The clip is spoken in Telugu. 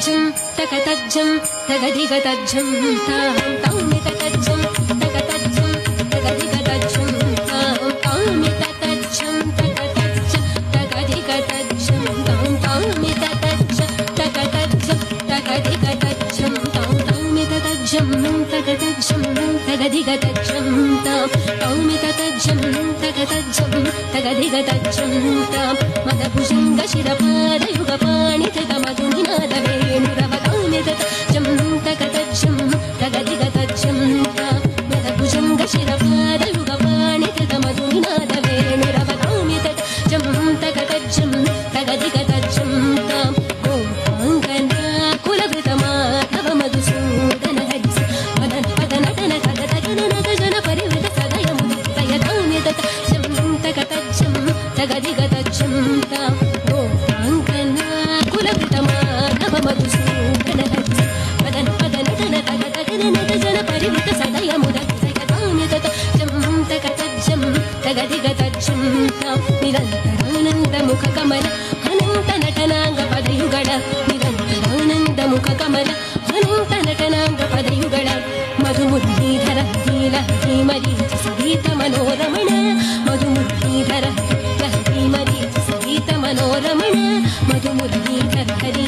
తకతజ్జం తకతజ్జం తగదిగతజ్జం తామి తకజ్జం తకతజ్జం తగదిగతజ్జం తామి తకజ్జం తకతజ్జం తగదిగతజ్జం తామి తకజ్జం తకతజ్జం తగదిగతజ్జం తామి తకజ్జం తకతజ్జం తగదిగతజ్జం తామి తకజ్జం తకతజ్జం తగదిగతజ్జం మదభుజంగ శిరపాదయుగపాణి తమధునినాదవేణురవతామి తకజ్జం తకతజ్జం తగదిగతజ్జం మదభుజంగ శిరపాదయుగపాణి తమధునినాదవేణురవతామి తకజ్జం తకతజ్జం తగదిగతజ్జం ఓంకాంగనా కులవృతమాధవ మధుసూదన హరిస మదన పదనటన తగదగననత జన పరివృత సదయముదితయతామి తకజ్జం తకతజ్జం తగదిగతజ్జం ఓంకాంగనా కులవృతమాధవ మధుసూదన హరిస మదన పదనటన తగదగననత జన పరివృత సదయముదితయతామి తకజ్జం తకతజ్జం తగదిగతజ్జం నిరంతరానంద ముఖ కమల అనంత నటనాంగ పదయుగళ నిరంతరానంద ముఖ కమల అనంత నటనాంగ పదయుగళ మధుమురళీధర నీల హరిమరీచ సంగీత మనోరమణ మధుమురళీధర హరిమరీచ సంగీత మనోరమణ మధుమురళీధర హరి